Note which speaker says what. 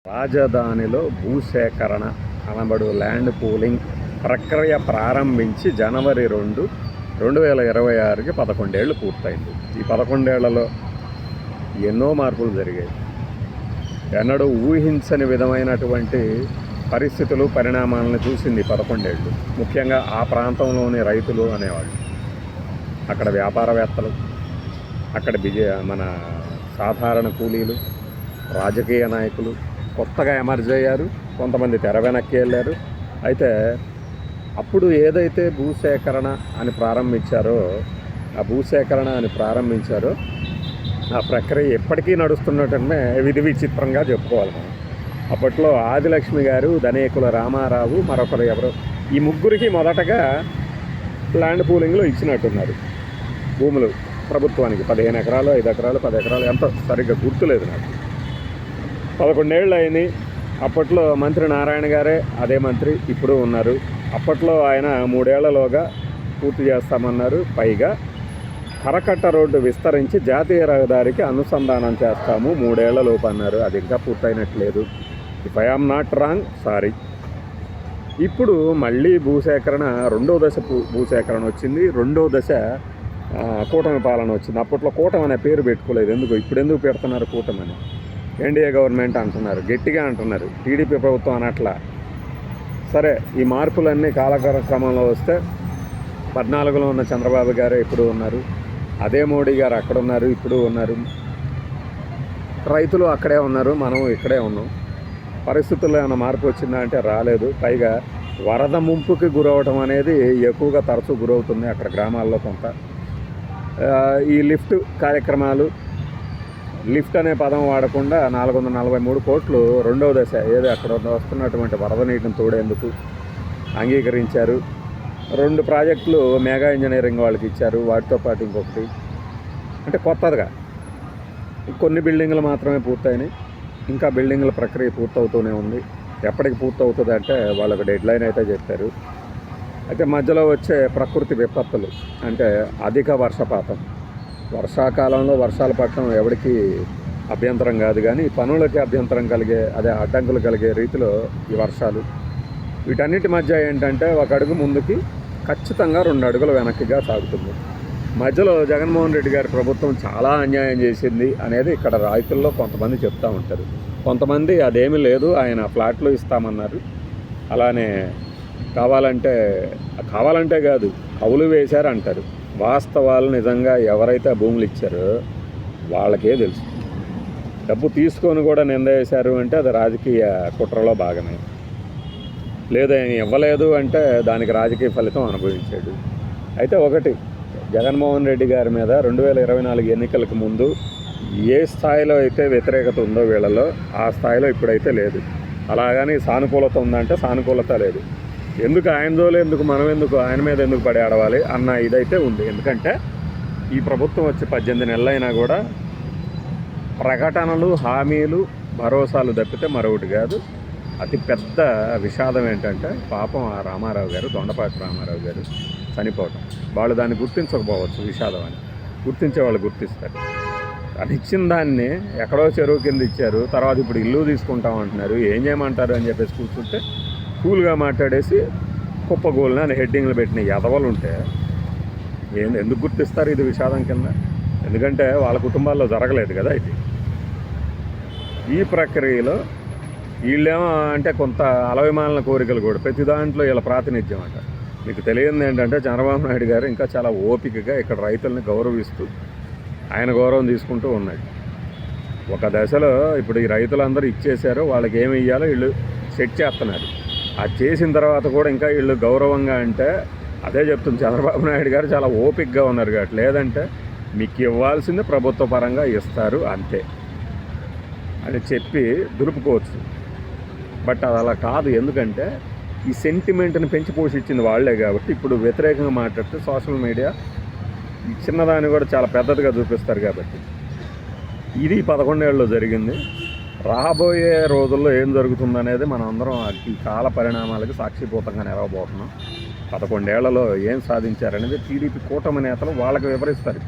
Speaker 1: రాజధానిలో భూసేకరణ అనబడు land pooling ప్రక్రియ ప్రారంభించి జనవరి 2, 2026కి 11 ఏళ్ళు పూర్తయింది. ఈ 11 ఏళ్లలో ఎన్నో మార్పులు జరిగాయి. ఎన్నడూ ఊహించని విధమైనటువంటి పరిస్థితులు, పరిణామాలను చూసింది 11 ఏళ్ళు. ముఖ్యంగా ఆ ప్రాంతంలోని రైతులు అనేవాళ్ళు, అక్కడ వ్యాపారవేత్తలు, అక్కడ మన సాధారణ కూలీలు, రాజకీయ నాయకులు కొత్తగా ఎమర్జ్ అయ్యారు. కొంతమంది తెర వెనక్కి వెళ్ళారు. అయితే అప్పుడు ఏదైతే భూసేకరణ అని ప్రారంభించారో ఆ ప్రక్రియ ఎప్పటికీ నడుస్తున్నట్టునే విధి విచిత్రంగా చెప్పుకోవాలి మనం. అప్పట్లో ఆదిలక్ష్మి గారు, ధనేకుల రామారావు, మరొకరు ఎవరు, ఈ ముగ్గురికి మొదటగా ల్యాండ్ పూలింగ్లో ఇచ్చినట్టున్నారు భూములు ప్రభుత్వానికి. 15 ఎకరాలు, 5 ఎకరాలు, 10 ఎకరాలు, ఎంత సరిగ్గా గుర్తులేదు నాకు. 11 ఏళ్ళు అయింది. అప్పట్లో మంత్రి నారాయణ గారే అదే మంత్రి ఇప్పుడు ఉన్నారు. అప్పట్లో ఆయన 3 ఏళ్లలోగా పూర్తి చేస్తామన్నారు. పైగా కరకట్ట రోడ్డు విస్తరించి జాతీయ రహదారికి అనుసంధానం చేస్తాము 3 ఏళ్లలోపు అన్నారు. అది ఇంకా పూర్తయినట్లేదు. If I am not wrong, sorry. ఇప్పుడు మళ్ళీ భూసేకరణ, రెండో దశ భూసేకరణ వచ్చింది. రెండో దశ కూటమి పాలన వచ్చింది. అప్పట్లో కూటమి అనే పేరు పెట్టుకోలేదు. ఇప్పుడు ఎందుకు పెడుతున్నారు కూటమి అని? ఎన్డీఏ గవర్నమెంట్ అంటున్నారు, గట్టిగా అంటున్నారు. టీడీపీ ప్రభుత్వం అనట్లా. సరే, ఈ మార్పులన్నీ కాలక్రమంలో వస్తే 14లో ఉన్న చంద్రబాబు గారే ఇప్పుడు ఉన్నారు. అదే మోడీ గారు అక్కడ ఉన్నారు, ఇప్పుడు ఉన్నారు. రైతులు అక్కడే ఉన్నారు, మనం ఇక్కడే ఉన్నాం. పరిస్థితుల్లో ఏమైనా మార్పు వచ్చిందా అంటే రాలేదు. పైగా వరద ముంపుకి గురవటం అనేది ఎక్కువగా తరచూ గురవుతుంది అక్కడ గ్రామాల్లో. కొంత ఈ లిఫ్ట్ కార్యక్రమాలు, లిఫ్ట్ అనే పదం వాడకుండా 443 కోట్లు రెండవ దశ ఏదో అక్కడ వస్తున్నటువంటి వరద నీటిని తోడేందుకు అంగీకరించారు. 2 ప్రాజెక్టులు మెగా ఇంజనీరింగ్ వాళ్ళకి ఇచ్చారు. వాటితో పాటు ఇంకొకటి అంటే కొత్తగా కొన్ని బిల్డింగ్లు మాత్రమే పూర్తయినాయి. ఇంకా బిల్డింగ్ల ప్రక్రియ పూర్తవుతూనే ఉంది. ఎప్పటికి పూర్తవుతుంది అంటే వాళ్ళకి డెడ్ లైన్ అయితే చెప్పారు. అయితే మధ్యలో వచ్చే ప్రకృతి విపత్తులు అంటే అధిక వర్షపాతం, వర్షాకాలంలో వర్షాలు పడటం ఎవరికి అభ్యంతరం కాదు, కానీ పనులకి అభ్యంతరం అడ్డంకులు కలిగే రీతిలో ఈ వర్షాలు, వీటన్నిటి మధ్య ఏంటంటే 1 అడుగు ముందుకి ఖచ్చితంగా 2 అడుగులు వెనక్కిగా సాగుతుంది. మధ్యలో జగన్మోహన్ రెడ్డి గారి ప్రభుత్వం చాలా అన్యాయం చేసింది అనేది ఇక్కడ రైతుల్లో కొంతమంది చెప్తూ ఉంటారు. కొంతమంది అదేమీ లేదు, ఆయన ఫ్లాట్లు ఇస్తామన్నారు, అలానే కావాలంటే కాదు కవులు వేశారు అంటారు. వాస్తవాలు నిజంగా ఎవరైతే భూములు ఇచ్చారో వాళ్ళకే తెలుసు. డబ్బు తీసుకొని కూడా నింద వేశారు అంటే అది రాజకీయ కుట్రలో భాగమే. లేదా ఇవ్వలేదు అంటే దానికి రాజకీయ ఫలితం అనుభవించాడు. అయితే ఒకటి, జగన్మోహన్ రెడ్డి గారి మీద 2024 ఎన్నికలకు ముందు ఏ స్థాయిలో అయితే వ్యతిరేకత ఉందో వీళ్ళలో, ఆ స్థాయిలో ఇప్పుడైతే లేదు. అలాగని సానుకూలత ఉందంటే సానుకూలత లేదు. ఎందుకు ఆయనదోలే, ఎందుకు మనం ఎందుకు ఆయన మీద ఎందుకు పడి ఆడవాలి అన్న ఇదైతే ఉంది. ఎందుకంటే ఈ ప్రభుత్వం వచ్చి 18 నెలలైనా కూడా ప్రకటనలు, హామీలు, భరోసాలు తప్పితే మరొకటి కాదు. అతి పెద్ద విషాదం ఏంటంటే పాపం ఆ రామారావు గారు, దొండపాటి రామారావు గారు చనిపోవటం. వాళ్ళు దాన్ని గుర్తించకపోవచ్చు, విషాదం అని. గుర్తించే వాళ్ళు గుర్తిస్తారు. అది ఇచ్చిన దాన్ని ఎక్కడో చెరువు కింద ఇచ్చారు, తర్వాత ఇప్పుడు ఇల్లు తీసుకుంటామంటున్నారు, ఏం చేయమంటారు అని చెప్పేసి కూర్చుంటే కూల్గా మాట్లాడేసి కుప్పగోల్ని అని హెడ్డింగ్లు పెట్టిన ఎదవలు ఉంటే ఎందుకు గుర్తిస్తారు ఇది విషాదం కింద? ఎందుకంటే వాళ్ళ కుటుంబాల్లో జరగలేదు కదా ఇది. ఈ ప్రక్రియలో వీళ్ళేమో అంటే కొంత అలవిమాలిన కోరికలు కూడా ప్రతి దాంట్లో వీళ్ళ ప్రాతినిధ్యం అంట. మీకు తెలియదు ఏంటంటే చంద్రబాబు నాయుడు గారు ఇంకా చాలా ఓపికగా ఇక్కడ రైతుల్ని గౌరవిస్తూ ఆయన గౌరవం తీసుకుంటూ ఉన్నాడు. ఒక దశలో ఇప్పుడు ఈ రైతులందరూ ఇచ్చేశారు, వాళ్ళకి ఏమి ఇవ్వాలో వీళ్ళు సెట్ చేస్తున్నారు. అది చేసిన తర్వాత కూడా ఇంకా వీళ్ళు గౌరవంగా అంటే అదే చెప్తుంది, చంద్రబాబు నాయుడు గారు చాలా ఓపికగా ఉన్నారు కాబట్టి. లేదంటే మీకు ఇవ్వాల్సింది ప్రభుత్వ పరంగా ఇస్తారు అంతే అని చెప్పి దులుపుకోవచ్చు. బట్ అది అలా కాదు. ఎందుకంటే ఈ సెంటిమెంట్ని పెంచి పోషించింది వాళ్లే కాబట్టి ఇప్పుడు వ్యతిరేకంగా మాట్లాడితే సోషల్ మీడియా ఈ చిన్నదాన్ని కూడా చాలా పెద్దదిగా చూపిస్తారు కాబట్టి. ఇది 11 ఏళ్ళలో జరిగింది. రాబోయే రోజుల్లో ఏం జరుగుతుందనేది మనం అందరం ఈ కాల పరిణామాలకి సాక్షిభూతంగా నిలవబోతున్నాం. 11 ఏళ్లలో ఏం సాధించారనేది టీడీపీ కూటమి నేతలు వాళ్ళకి వివరిస్తారు.